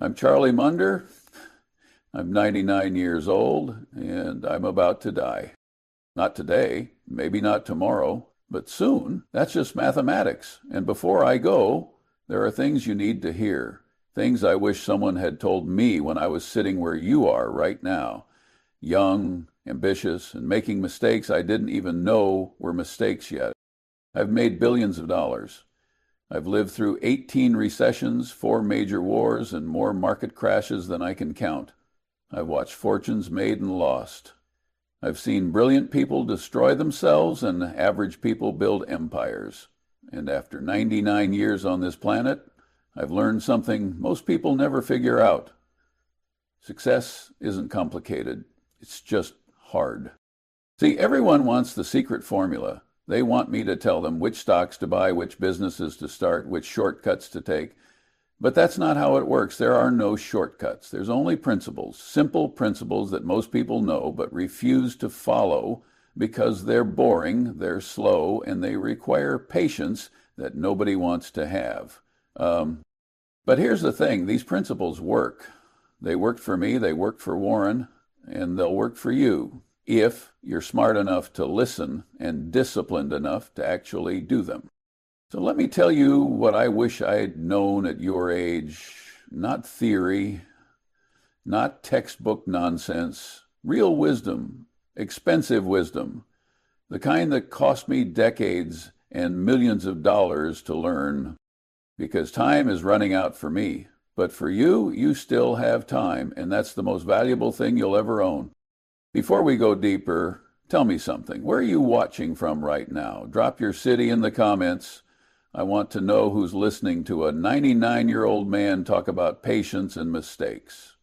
I'm Charlie Munger. I'm 99 years old, and I'm about to die. Not today, maybe not tomorrow, but soon. That's just mathematics. And before I go, there are things you need to hear. Things I wish someone had told me when I was sitting where you are right now. Young, ambitious, and making mistakes I didn't even know were mistakes yet. I've made billions of dollars. I've lived through 18 recessions, 4 major wars, and more market crashes than I can count. I've watched fortunes made and lost. I've seen brilliant people destroy themselves and average people build empires. And after 99 years on this planet, I've learned something most people never figure out. Success isn't complicated. It's just hard. See, everyone wants the secret formula. They want me to tell them which stocks to buy, which businesses to start, which shortcuts to take. But that's not how it works. There are no shortcuts. There's only principles, simple principles that most people know but refuse to follow because they're boring, they're slow, and they require patience that nobody wants to have. But here's the thing. These principles work. They worked for me, they worked for Warren, and they'll work for you if you're smart enough to listen and disciplined enough to actually do them. So let me tell you what I wish I'd known at your age. Not theory, not textbook nonsense, real wisdom, expensive wisdom, the kind that cost me decades and millions of dollars to learn, because time is running out for me. But for you, you still have time, and that's the most valuable thing you'll ever own. Before we go deeper, tell me something. Where are you watching from right now? Drop your city in the comments. I want to know who's listening to a 99-year-old man talk about patience and mistakes.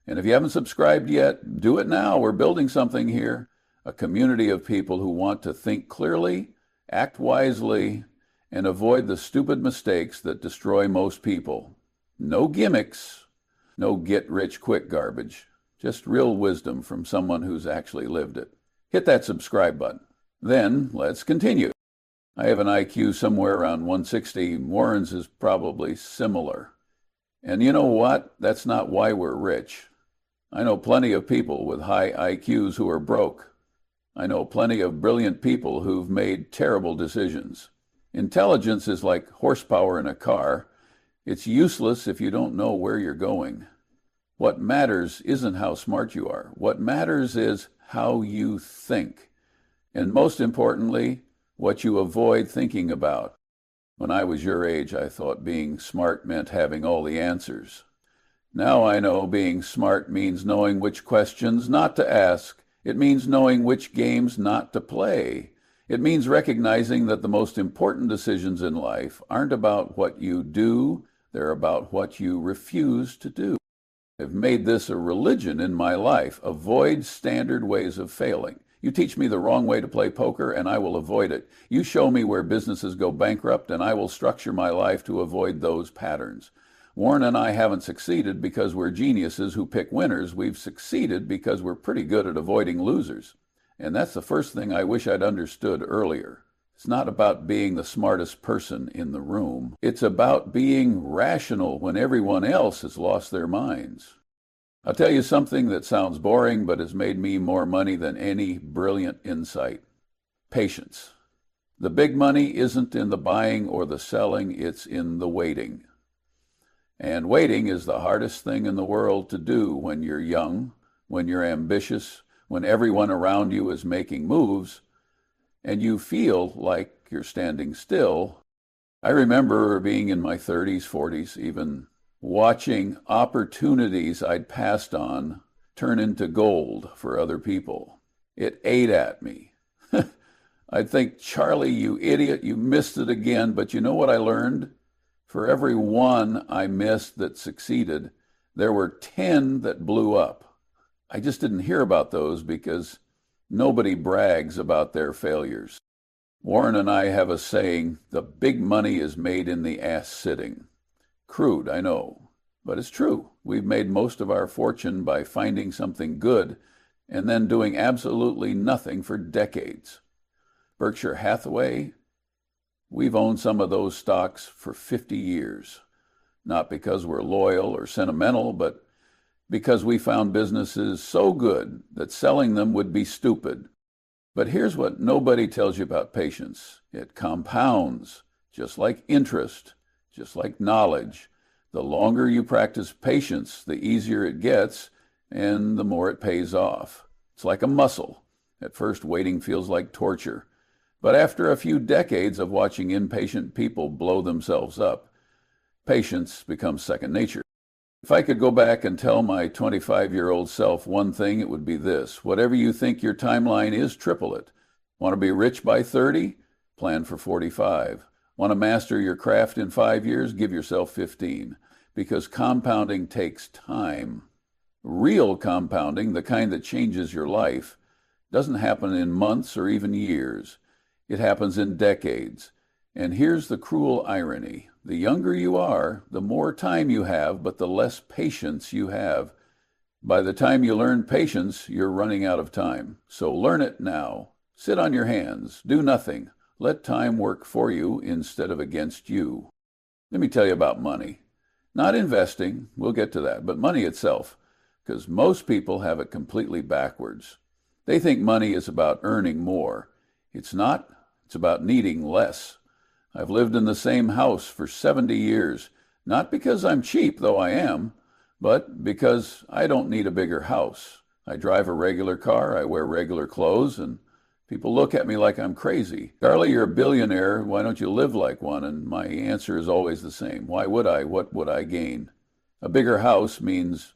And if you haven't subscribed yet, do it now. We're building something here, a community of people who want to think clearly, act wisely, and avoid the stupid mistakes that destroy most people. No gimmicks, no get-rich-quick garbage. Just real wisdom from someone who's actually lived it. Hit that subscribe button. Then let's continue. I have an IQ somewhere around 160. Warren's is probably similar. And you know what? That's not why we're rich. I know plenty of people with high IQs who are broke. I know plenty of brilliant people who've made terrible decisions. Intelligence is like horsepower in a car. It's useless if you don't know where you're going. What matters isn't how smart you are. What matters is how you think. And most importantly, what you avoid thinking about. When I was your age, I thought being smart meant having all the answers. Now I know being smart means knowing which questions not to ask. It means knowing which games not to play. It means recognizing that the most important decisions in life aren't about what you do, they're about what you refuse to do. I've made this a religion in my life. Avoid standard ways of failing. You teach me the wrong way to play poker, and I will avoid it. You show me where businesses go bankrupt, and I will structure my life to avoid those patterns. Warren and I haven't succeeded because we're geniuses who pick winners. We've succeeded because we're pretty good at avoiding losers. And that's the first thing I wish I'd understood earlier. It's not about being the smartest person in the room. It's about being rational when everyone else has lost their minds. I'll tell you something that sounds boring, but has made me more money than any brilliant insight. Patience. The big money isn't in the buying or the selling, it's in the waiting. And waiting is the hardest thing in the world to do when you're young, when you're ambitious, when everyone around you is making moves, and you feel like you're standing still. I remember being in my 30s, 40s, even watching opportunities I'd passed on turn into gold for other people. It ate at me. I'd think, Charlie, you idiot, you missed it again. But you know what I learned? For every one I missed that succeeded, there were 10 that blew up. I just didn't hear about those because nobody brags about their failures. Warren and I have a saying, the big money is made in the ass sitting. Crude, I know, but it's true. We've made most of our fortune by finding something good and then doing absolutely nothing for decades. Berkshire Hathaway, we've owned some of those stocks for 50 years. not because we're loyal or sentimental, but because we found businesses so good that selling them would be stupid. But here's what nobody tells you about patience. It compounds, just like interest, just like knowledge. The longer you practice patience, the easier it gets, and the more it pays off. It's like a muscle. At first, waiting feels like torture. But after a few decades of watching impatient people blow themselves up, patience becomes second nature. If I could go back and tell my 25-year-old self one thing, it would be this. Whatever you think your timeline is, triple it. Want to be rich by 30? Plan for 45. Want to master your craft in 5 years? Give yourself 15. Because compounding takes time. Real compounding, the kind that changes your life, doesn't happen in months or even years. It happens in decades. And here's the cruel irony. The younger you are, the more time you have, but the less patience you have. By the time you learn patience, you're running out of time. So learn it now. Sit on your hands. Do nothing. Let time work for you instead of against you. Let me tell you about money. Not investing, we'll get to that, but money itself, because most people have it completely backwards. They think money is about earning more. It's not. It's about needing less. I've lived in the same house for 70 years, not because I'm cheap, though I am, but because I don't need a bigger house. I drive a regular car, I wear regular clothes, and people look at me like I'm crazy. Charlie, you're a billionaire, why don't you live like one? And my answer is always the same. Why would I? What would I gain? A bigger house means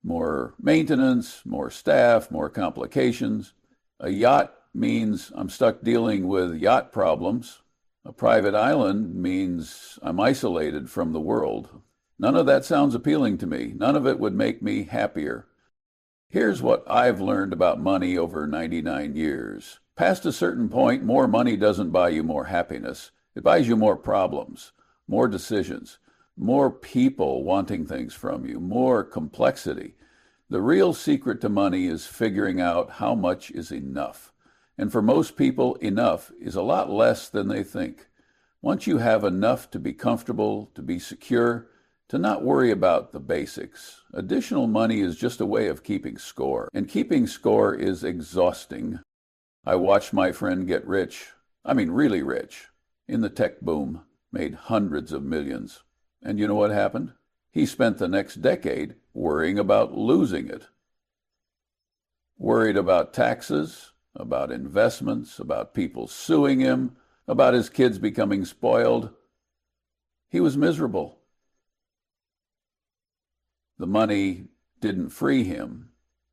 more maintenance, more staff, more complications. A yacht means I'm stuck dealing with yacht problems. A private island means I'm isolated from the world. None of that sounds appealing to me. None of it would make me happier. Here's what I've learned about money over 99 years. Past a certain point, more money doesn't buy you more happiness. It buys you more problems, more decisions, more people wanting things from you, more complexity. The real secret to money is figuring out how much is enough. And for most people, enough is a lot less than they think. Once you have enough to be comfortable, to be secure, to not worry about the basics, additional money is just a way of keeping score. And keeping score is exhausting. I watched my friend get rich, really rich, in the tech boom, made hundreds of millions. And you know what happened? He spent the next decade worrying about losing it. Worried about taxes, about investments, about people suing him, about his kids becoming spoiled. He was miserable. The money didn't free him.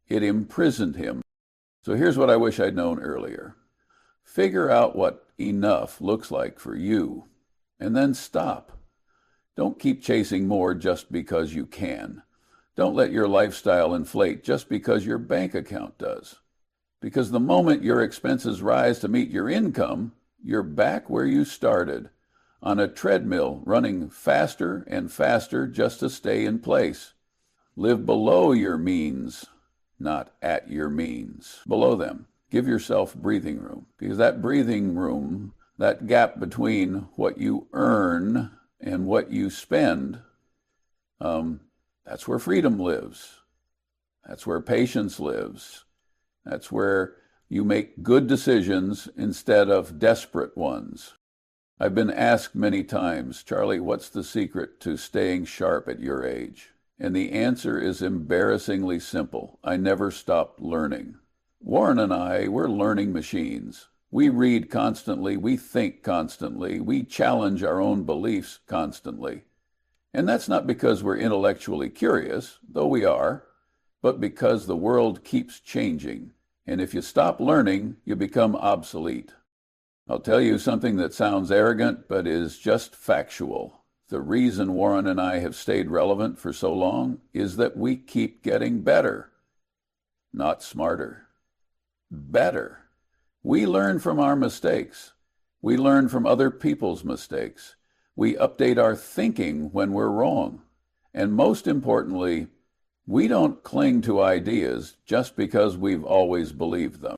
It imprisoned him. So here's what I wish I'd known earlier. Figure out what enough looks like for you, and then stop. Don't keep chasing more just because you can. Don't let your lifestyle inflate just because your bank account does. Because the moment your expenses rise to meet your income, you're back where you started, on a treadmill running faster and faster just to stay in place. Live below your means, not at your means. Below them. Give yourself breathing room. Because that breathing room, that gap between what you earn and what you spend, that's where freedom lives. That's where patience lives. That's where you make good decisions instead of desperate ones. I've been asked many times, Charlie, what's the secret to staying sharp at your age? And the answer is embarrassingly simple. I never stopped learning. Warren and I, we're learning machines. We read constantly, we think constantly, we challenge our own beliefs constantly. And that's not because we're intellectually curious, though we are, but because the world keeps changing. And if you stop learning, you become obsolete. I'll tell you something that sounds arrogant, but is just factual. The reason Warren and I have stayed relevant for so long is that we keep getting better, not smarter. Better. We learn from our mistakes. We learn from other people's mistakes. We update our thinking when we're wrong. And most importantly, we don't cling to ideas just because we've always believed them.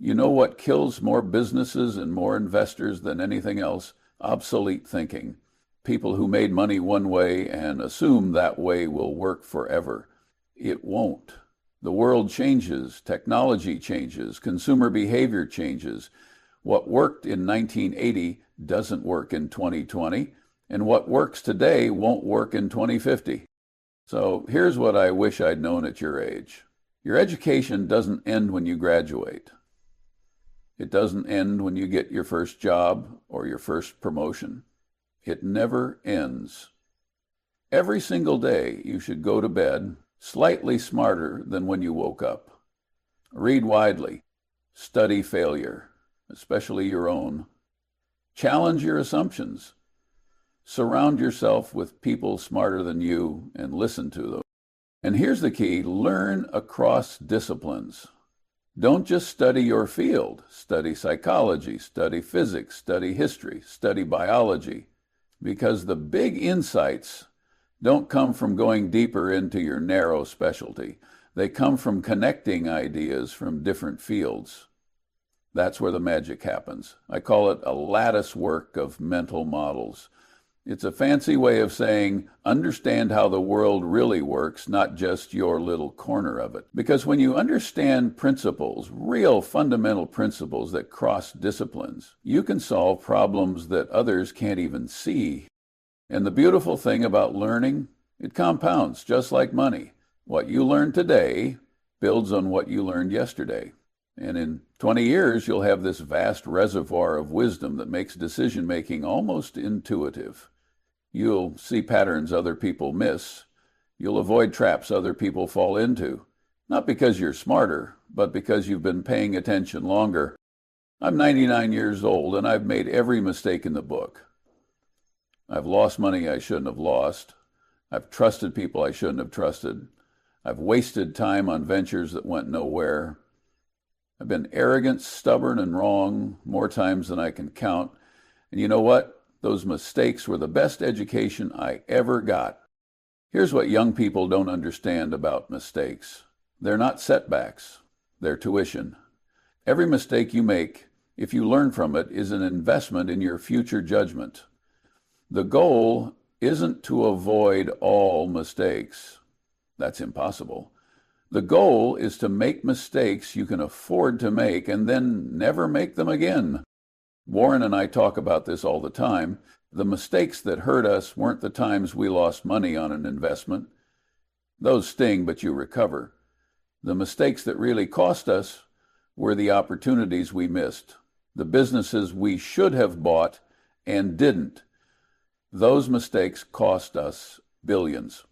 You know what kills more businesses and more investors than anything else? Obsolete thinking. people who made money one way and assume that way will work forever. It won't. The world changes, technology changes, consumer behavior changes. What worked in 1980 doesn't work in 2020, and what works today won't work in 2050. So here's what I wish I'd known at your age. Your education doesn't end when you graduate. It doesn't end when you get your first job or your first promotion. It never ends. Every single day you should go to bed slightly smarter than when you woke up. Read widely. Study failure, especially your own. Challenge your assumptions. Surround yourself with people smarter than you and listen to them. And here's the key: learn across disciplines. Don't just study your field. Study psychology, study physics, study history, study biology, because the big insights don't come from going deeper into your narrow specialty. They come from connecting ideas from different fields. That's where the magic happens. I call it a lattice work of mental models. It's a fancy way of saying understand how the world really works, not just your little corner of it. Because when you understand principles, real fundamental principles that cross disciplines, you can solve problems that others can't even see. And the beautiful thing about learning, it compounds just like money. What you learn today builds on what you learned yesterday. And in 20 years, you'll have this vast reservoir of wisdom that makes decision-making almost intuitive. You'll see patterns other people miss. You'll avoid traps other people fall into. Not because you're smarter, but because you've been paying attention longer. I'm 99 years old, and I've made every mistake in the book. I've lost money I shouldn't have lost. I've trusted people I shouldn't have trusted. I've wasted time on ventures that went nowhere. I've been arrogant, stubborn, and wrong more times than I can count. And you know what? Those mistakes were the best education I ever got. Here's what young people don't understand about mistakes. They're not setbacks. They're tuition. Every mistake you make, if you learn from it, is an investment in your future judgment. The goal isn't to avoid all mistakes. That's impossible. The goal is to make mistakes you can afford to make and then never make them again. Warren and I talk about this all the time. The mistakes that hurt us weren't the times we lost money on an investment. Those sting, but you recover. The mistakes that really cost us were the opportunities we missed, the businesses we should have bought and didn't. Those mistakes cost us billions,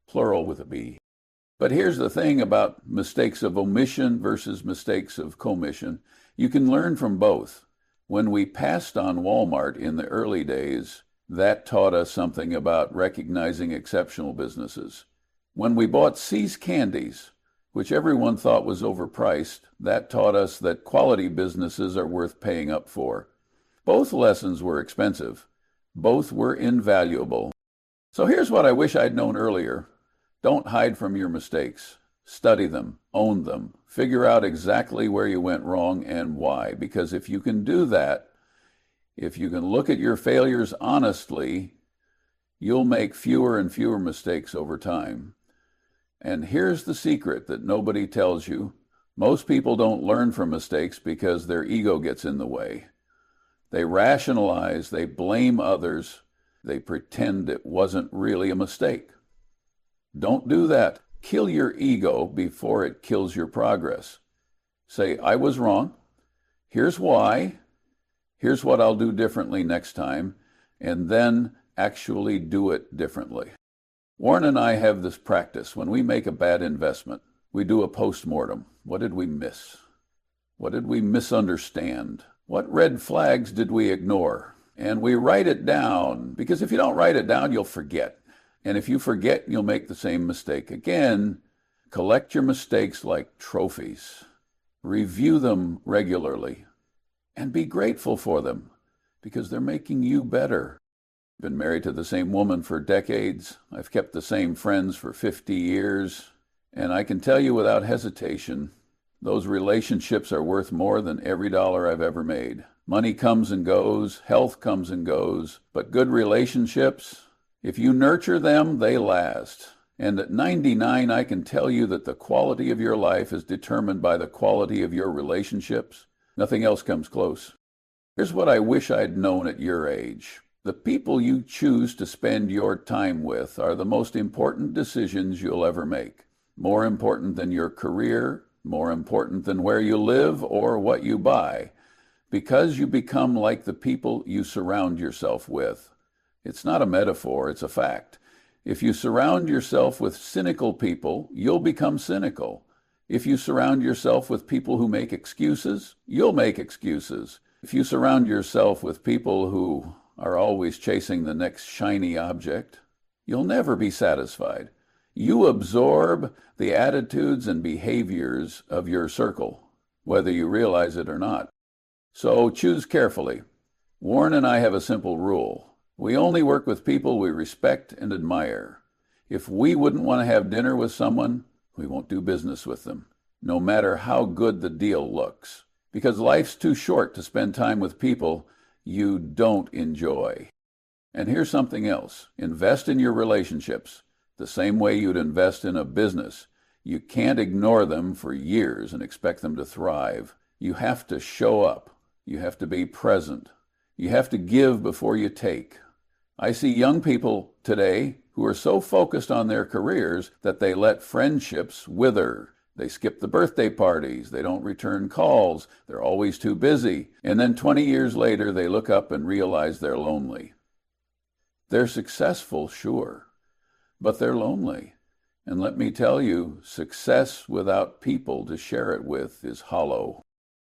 plural with a B. But here's the thing about mistakes of omission versus mistakes of commission. You can learn from both. When we passed on Walmart in the early days, that taught us something about recognizing exceptional businesses. When we bought See's Candies, which everyone thought was overpriced, that taught us that quality businesses are worth paying up for. Both lessons were expensive. Both were invaluable. So here's what I wish I'd known earlier. Don't hide from your mistakes. Study them, own them, figure out exactly where you went wrong and why. Because if you can do that, if you can look at your failures honestly, you'll make fewer and fewer mistakes over time. And here's the secret that nobody tells you. Most people don't learn from mistakes because their ego gets in the way. They rationalize, they blame others, they pretend it wasn't really a mistake. Don't do that. Kill your ego before it kills your progress. Say, I was wrong. Here's why. Here's what I'll do differently next time. And then actually do it differently. Warren and I have this practice. When we make a bad investment, we do a post-mortem. What did we miss? What did we misunderstand? What red flags did we ignore? And we write it down, because if you don't write it down, you'll forget. And if you forget, you'll make the same mistake again. Collect your mistakes like trophies. Review them regularly. And be grateful for them, because they're making you better. I've been married to the same woman for decades. I've kept the same friends for 50 years. And I can tell you without hesitation, Those relationships are worth more than every dollar I've ever made. Money comes and goes, health comes and goes, but good relationships, if you nurture them, they last. And at 99, I can tell you that the quality of your life is determined by the quality of your relationships. Nothing else comes close. Here's what I wish I'd known at your age. The people you choose to spend your time with are the most important decisions you'll ever make. More important than your career, more important than where you live or what you buy, because you become like the people you surround yourself with. It's not a metaphor, it's a fact. If you surround yourself with cynical people, you'll become cynical. If you surround yourself with people who make excuses, you'll make excuses. If you surround yourself with people who are always chasing the next shiny object, you'll never be satisfied. You absorb the attitudes and behaviors of your circle, whether you realize it or not. So choose carefully. Warren and I have a simple rule. We only work with people we respect and admire. If we wouldn't want to have dinner with someone, we won't do business with them, no matter how good the deal looks. Because life's too short to spend time with people you don't enjoy. And here's something else. Invest in your relationships the same way you'd invest in a business. You can't ignore them for years and expect them to thrive. You have to show up. You have to be present. You have to give before you take. I see young people today who are so focused on their careers that they let friendships wither. They skip the birthday parties. They don't return calls. They're always too busy. And then 20 years later, they look up and realize they're lonely. They're successful, sure, but they're lonely. And let me tell you, success without people to share it with is hollow.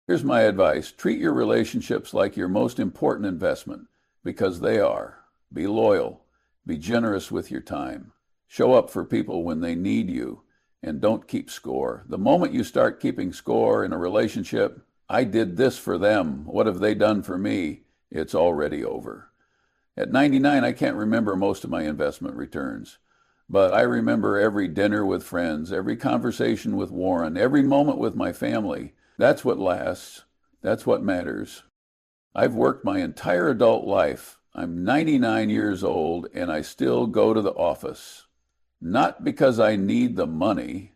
Here's my advice. Treat your relationships like your most important investment, because they are. Be loyal. Be generous with your time. Show up for people when they need you, and don't keep score. The moment you start keeping score in a relationship, I did this for them, what have they done for me? It's already over. At 99, I can't remember most of my investment returns, but I remember every dinner with friends, every conversation with Warren, every moment with my family. That's what lasts. That's what matters. I've worked my entire adult life. I'm 99 years old, and I still go to the office. Not because I need the money,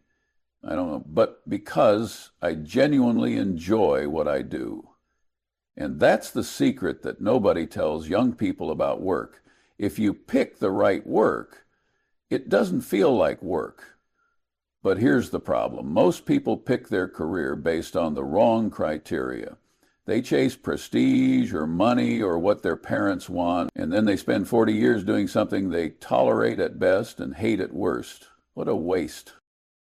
but because I genuinely enjoy what I do. And that's the secret that nobody tells young people about work. If you pick the right work, it doesn't feel like work. But here's the problem. Most people pick their career based on the wrong criteria. They chase prestige or money or what their parents want, and then they spend 40 years doing something they tolerate at best and hate at worst. What a waste.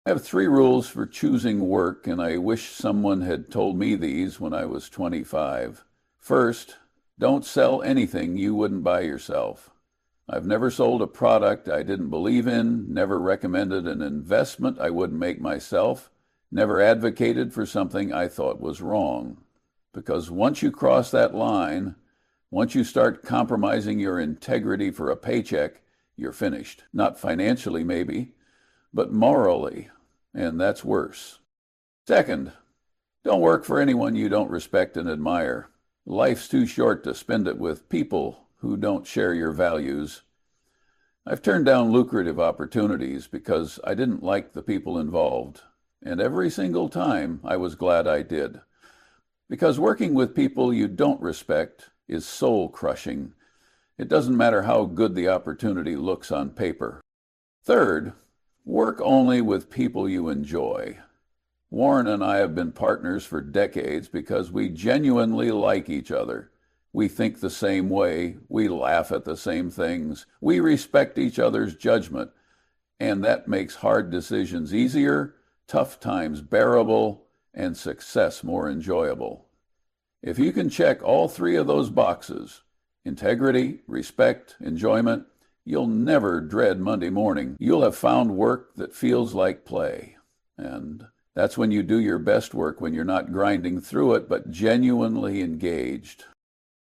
I have 3 rules for choosing work, and I wish someone had told me these when I was 25. First, don't sell anything you wouldn't buy yourself. I've never sold a product I didn't believe in, never recommended an investment I wouldn't make myself, never advocated for something I thought was wrong. Because once you cross that line, once you start compromising your integrity for a paycheck, you're finished. Not financially, maybe, but morally, and that's worse. Second, don't work for anyone you don't respect and admire. Life's too short to spend it with people who don't share your values. I've turned down lucrative opportunities because I didn't like the people involved, and every single time I was glad I did. Because working with people you don't respect is soul-crushing. It doesn't matter how good the opportunity looks on paper. Third, work only with people you enjoy. Warren and I have been partners for decades because we genuinely like each other. We think the same way, we laugh at the same things, we respect each other's judgment, and that makes hard decisions easier, tough times bearable, and success more enjoyable. If you can check all 3 of those boxes, integrity, respect, enjoyment, you'll never dread Monday morning. You'll have found work that feels like play. And that's when you do your best work, when you're not grinding through it, but genuinely engaged.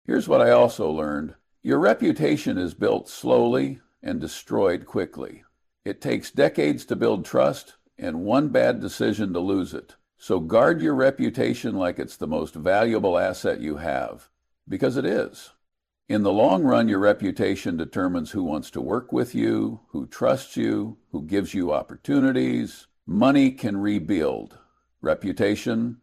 Here's what I also learned. Your reputation is built slowly and destroyed quickly. It takes decades to build trust and one bad decision to lose it. So guard your reputation like it's the most valuable asset you have, because it is. In the long run, your reputation determines who wants to work with you, who trusts you, who gives you opportunities. Money can rebuild. Reputation,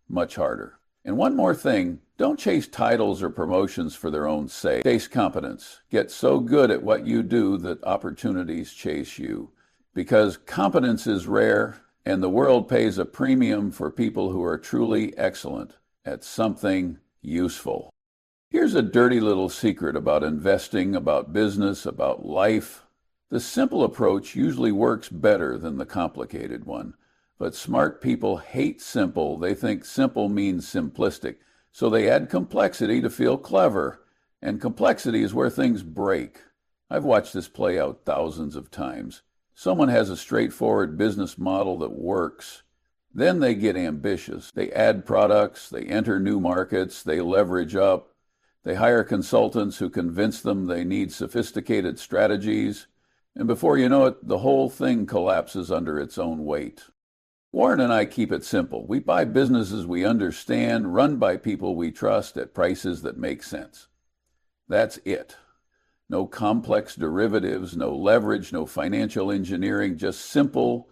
much harder. And one more thing, don't chase titles or promotions for their own sake. Chase competence. Get so good at what you do that opportunities chase you. Because competence is rare, and the world pays a premium for people who are truly excellent at something useful. Here's a dirty little secret about investing, about business, about life. The simple approach usually works better than the complicated one. But smart people hate simple. They think simple means simplistic. So they add complexity to feel clever. And complexity is where things break. I've watched this play out thousands of times. Someone has a straightforward business model that works. Then they get ambitious. They add products. They enter new markets. They leverage up. They hire consultants who convince them they need sophisticated strategies. And before you know it, the whole thing collapses under its own weight. Warren and I keep it simple. We buy businesses we understand, run by people we trust at prices that make sense. That's it. No complex derivatives, no leverage, no financial engineering, just simple,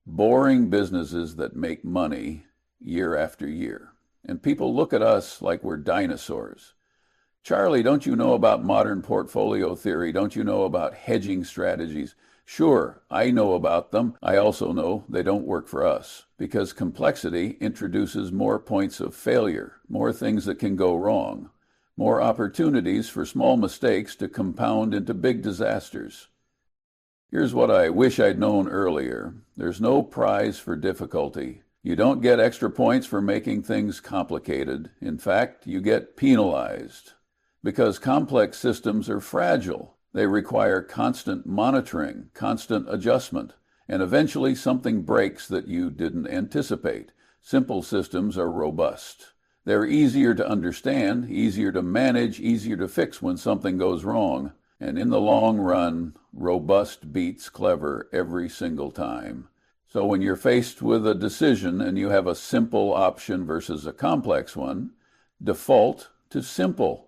boring businesses that make money year after year. And people look at us like we're dinosaurs. Charlie, don't you know about modern portfolio theory? Don't you know about hedging strategies? Sure, I know about them. I also know they don't work for us because complexity introduces more points of failure, more things that can go wrong, more opportunities for small mistakes to compound into big disasters. Here's what I wish I'd known earlier. There's no prize for difficulty. You don't get extra points for making things complicated. In fact, you get penalized because complex systems are fragile. They require constant monitoring, constant adjustment, and eventually something breaks that you didn't anticipate. Simple systems are robust. They're easier to understand, easier to manage, easier to fix when something goes wrong. And in the long run, robust beats clever every single time. So when you're faced with a decision and you have a simple option versus a complex one, default to simple.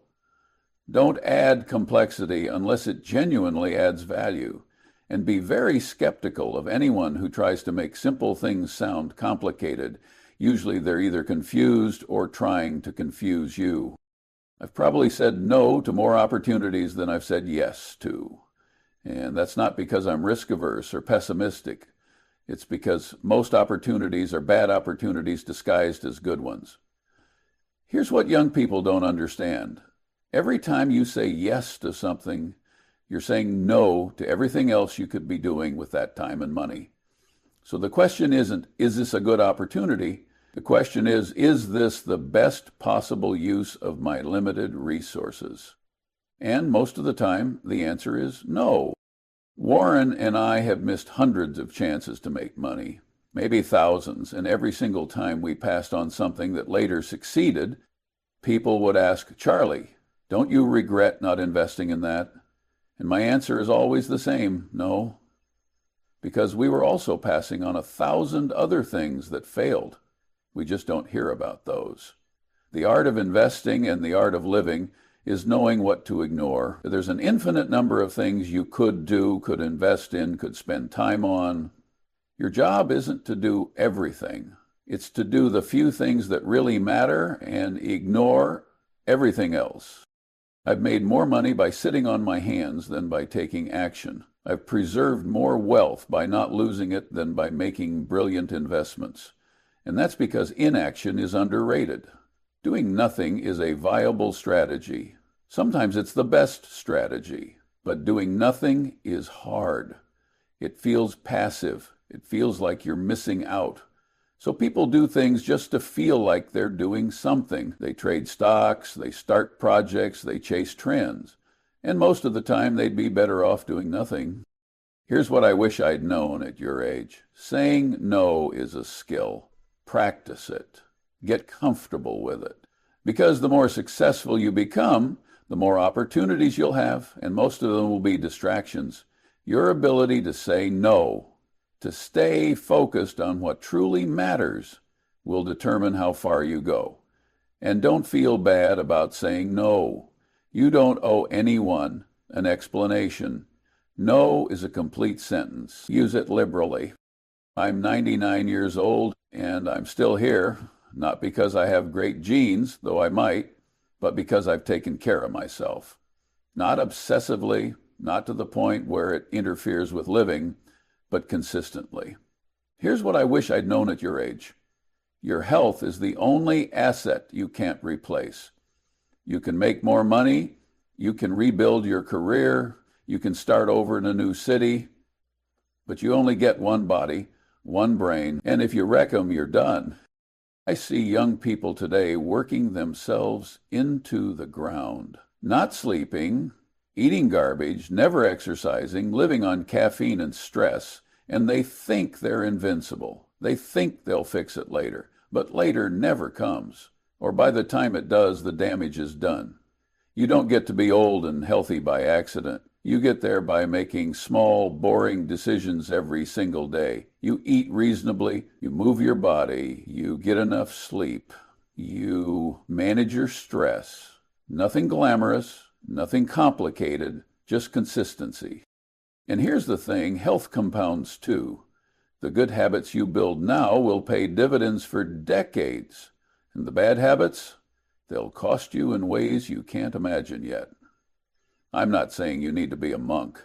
Don't add complexity unless it genuinely adds value, and be very skeptical of anyone who tries to make simple things sound complicated. Usually they're either confused or trying to confuse you. I've probably said no to more opportunities than I've said yes to. And that's not because I'm risk-averse or pessimistic. It's because most opportunities are bad opportunities disguised as good ones. Here's what young people don't understand. Every time you say yes to something, you're saying no to everything else you could be doing with that time and money. So the question isn't, is this a good opportunity? The question is this the best possible use of my limited resources? And most of the time, the answer is no. Warren and I have missed hundreds of chances to make money, maybe thousands, and every single time we passed on something that later succeeded, people would ask, Charlie, don't you regret not investing in that? And my answer is always the same, no. Because we were also passing on 1,000 other things that failed. We just don't hear about those. The art of investing and the art of living is knowing what to ignore. There's an infinite number of things you could do, could invest in, could spend time on. Your job isn't to do everything. It's to do the few things that really matter and ignore everything else. I've made more money by sitting on my hands than by taking action. I've preserved more wealth by not losing it than by making brilliant investments. And that's because inaction is underrated. Doing nothing is a viable strategy. Sometimes it's the best strategy, but doing nothing is hard. It feels passive. It feels like you're missing out. So people do things just to feel like they're doing something. They trade stocks, they start projects, they chase trends. And most of the time they'd be better off doing nothing. Here's what I wish I'd known at your age. Saying no is a skill. Practice it. Get comfortable with it. Because the more successful you become, the more opportunities you'll have, and most of them will be distractions. Your ability to say no, to stay focused on what truly matters, will determine how far you go. And don't feel bad about saying no. You don't owe anyone an explanation. No is a complete sentence. Use it liberally. I'm 99 years old and I'm still here, not because I have great genes, though I might, but because I've taken care of myself. Not obsessively, not to the point where it interferes with living, but consistently. Here's what I wish I'd known at your age. Your health is the only asset you can't replace. You can make more money, you can rebuild your career, you can start over in a new city, but you only get one body, one brain, and if you wreck them, you're done. I see young people today working themselves into the ground, not sleeping, eating garbage, never exercising, living on caffeine and stress, and they think they're invincible. They think they'll fix it later, but later never comes, or by the time it does, the damage is done. You don't get to be old and healthy by accident. You get there by making small, boring decisions every single day. You eat reasonably, you move your body, you get enough sleep, you manage your stress. Nothing glamorous, nothing complicated, just consistency. And here's the thing, health compounds too. The good habits you build now will pay dividends for decades. And the bad habits, they'll cost you in ways you can't imagine yet. I'm not saying you need to be a monk.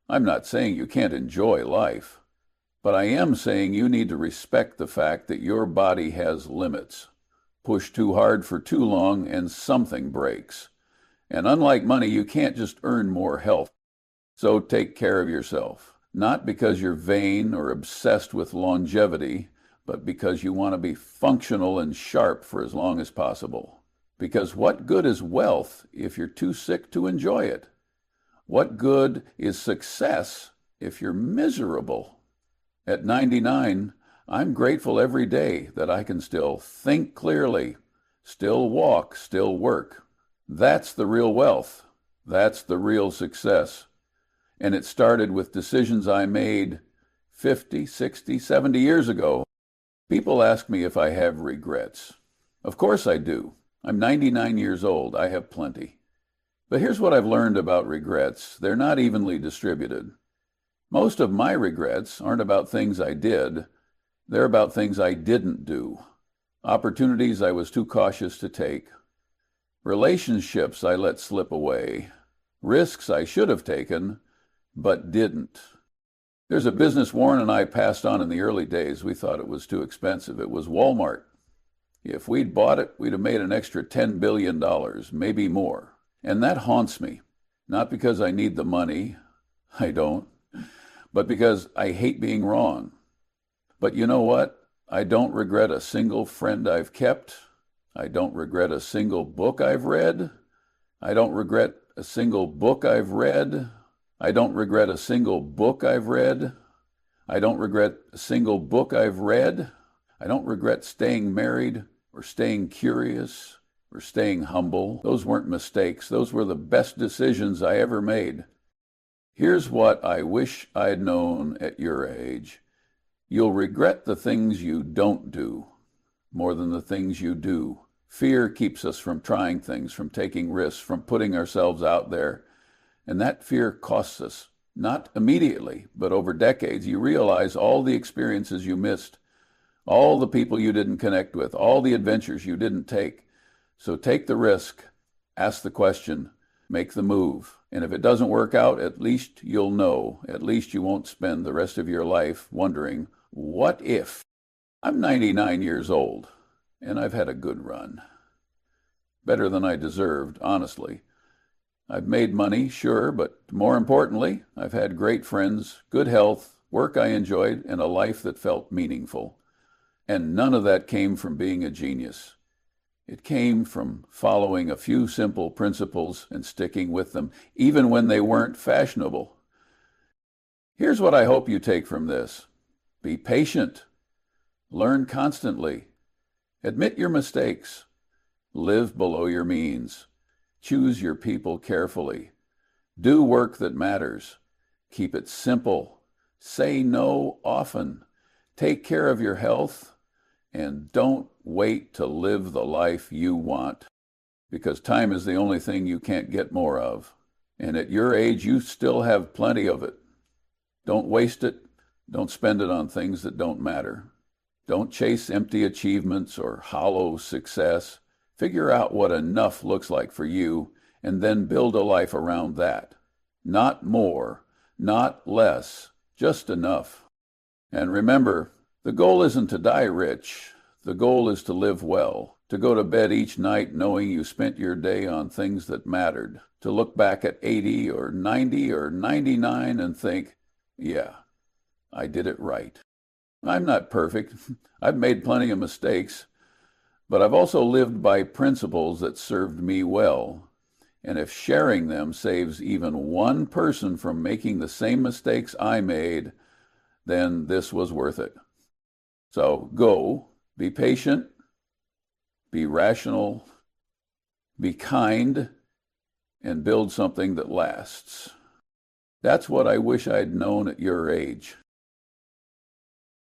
I'm not saying you can't enjoy life. But I am saying you need to respect the fact that your body has limits. Push too hard for too long and something breaks. And unlike money, you can't just earn more health. So take care of yourself. Not because you're vain or obsessed with longevity, but because you want to be functional and sharp for as long as possible. Because what good is wealth if you're too sick to enjoy it? What good is success if you're miserable? At 99, I'm grateful every day that I can still think clearly, still walk, still work. That's the real wealth. That's the real success. And it started with decisions I made 50, 60, 70 years ago. People ask me if I have regrets. Of course I do. I'm 99 years old. I have plenty. But here's what I've learned about regrets. They're not evenly distributed. Most of my regrets aren't about things I did. They're about things I didn't do. Opportunities I was too cautious to take. Relationships I let slip away. Risks I should have taken, but didn't. There's a business Warren and I passed on in the early days. We thought it was too expensive. It was Walmart. If we'd bought it, we'd have made an extra $10 billion, maybe more. And that haunts me, not because I need the money, I don't, but because I hate being wrong. But you know what? I don't regret a single friend I've kept. I don't regret a single book I've read. I don't regret a single book I've read. I don't regret a single book I've read. I don't regret a single book I've read. I don't regret staying married or staying curious or staying humble. Those weren't mistakes. Those were the best decisions I ever made. Here's what I wish I'd known at your age. You'll regret the things you don't do more than the things you do. Fear keeps us from trying things, from taking risks, from putting ourselves out there. And that fear costs us, not immediately, but over decades. You realize all the experiences you missed, all the people you didn't connect with, all the adventures you didn't take. So take the risk, ask the question, make the move. And if it doesn't work out, at least you'll know. At least you won't spend the rest of your life wondering, what if? I'm 99 years old, and I've had a good run. Better than I deserved, honestly. I've made money, sure, but more importantly, I've had great friends, good health, work I enjoyed, and a life that felt meaningful. And none of that came from being a genius. It came from following a few simple principles and sticking with them, even when they weren't fashionable. Here's what I hope you take from this. Be patient. Learn constantly. Admit your mistakes. Live below your means. Choose your people carefully. Do work that matters. Keep it simple. Say no often. Take care of your health. And don't wait to live the life you want, because time is the only thing you can't get more of. And at your age, you still have plenty of it. Don't waste it. Don't spend it on things that don't matter. Don't chase empty achievements or hollow success. Figure out what enough looks like for you, and then build a life around that. Not more, not less, just enough. And remember, the goal isn't to die rich. The goal is to live well, to go to bed each night knowing you spent your day on things that mattered, to look back at 80 or 90 or 99 and think, yeah, I did it right. I'm not perfect. I've made plenty of mistakes, but I've also lived by principles that served me well. And if sharing them saves even one person from making the same mistakes I made, then this was worth it. So go, be patient, be rational, be kind, and build something that lasts. That's what I wish I'd known at your age.